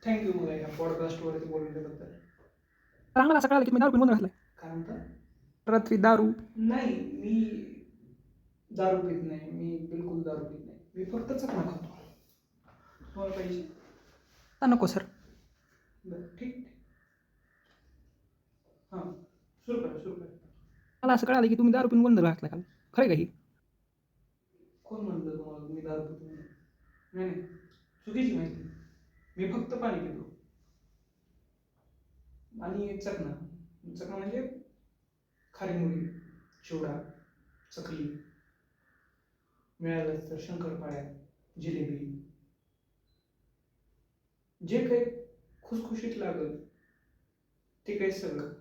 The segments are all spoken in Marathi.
थँक्यू मला ह्या पॉडकास्टवरती बोलल्याबद्दल. तर आम्हाला असं कळालं की मी दारू पिऊन गोंधळ घातलाय. काय म्हणता? रात्री दारू नाही, मी दारू पीत नाही. मी बिलकुल दारू पीत नाही. मी फक्त चकना खातो. तुम्हाला पाहिजे? नको सर. बरं, ठीक. हां, सुरू करा. मला असं कळालं की तुम्ही दारू पिऊन गोंधळ घातला काल. खरं का ही? कोण म्हणलं तुम्हाला मी दारू पितो म्हणून? नाही, चुकीची माहिती. मी फक्त पाणी पितो. आणि चकना म्हणजे खारी मुरी, चिवडा, चकली, मिळालं तर शंकरपाळ्या, जिलेबी, जे काही खुसखुशीत लागल ते काही सगळं.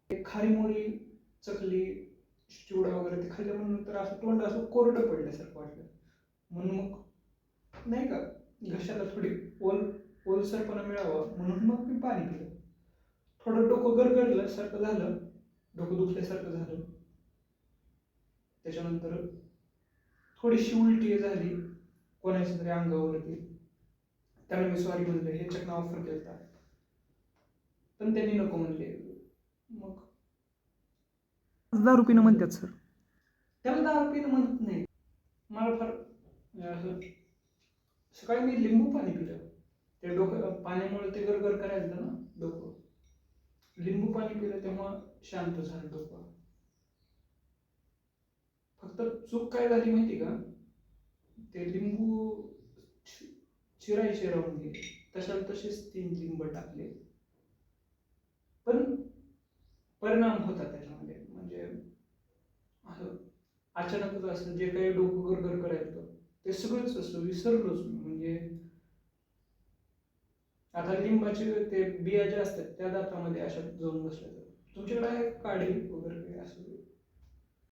ते खारी मोरी, चकली, चिवडा वगैरे ते खाल्ल्यानंतर असं तोंड असं कोरडं पडल्यासारखं वाटलं. म्हणून मग नाही का घशाला थोडी ओलसरपणा मिळावा म्हणून मग मी पाणी पिलं. थोडं डोकं गरगरल्यासारखं झालं, डोकं दुखल्यासारखं झालं. त्याच्यानंतर थोडीशी उलटी झाली कोणाच्या तरी अंगावरती. त्याला मी सॉरी म्हणलं, हे चकना ऑफर केलता पण त्यांनी नको म्हणले. मग दारू पिणं म्हणतात सर. त्याला दारू पिणं म्हणत नाही. मला फार असं सकाळी मी लिंबू पाणी पिलं. ते डोकं पाण्यामुळे ते गरगर करायचं ना डोकं. लिंबू पाणी पिलं तेव्हा शांत झालं डोकं. फक्त चूक काय झाली माहिती का? ते लिंबू चिरायचे राहून गेले. तशाला तसेच 3 लिंब टाकले. पण परिणाम होता त्याच्यामध्ये. म्हणजे असं अचानकच असं जे काही डोकं गरगर करायचं ते सगळंच असं विसरलोच मी. म्हणजे आता लिंबाचे ते बिया ज्या असतात त्या दातामध्ये अशा जाऊन बसल्या. तुमच्याकडे आहे काढी वगैरे काही असं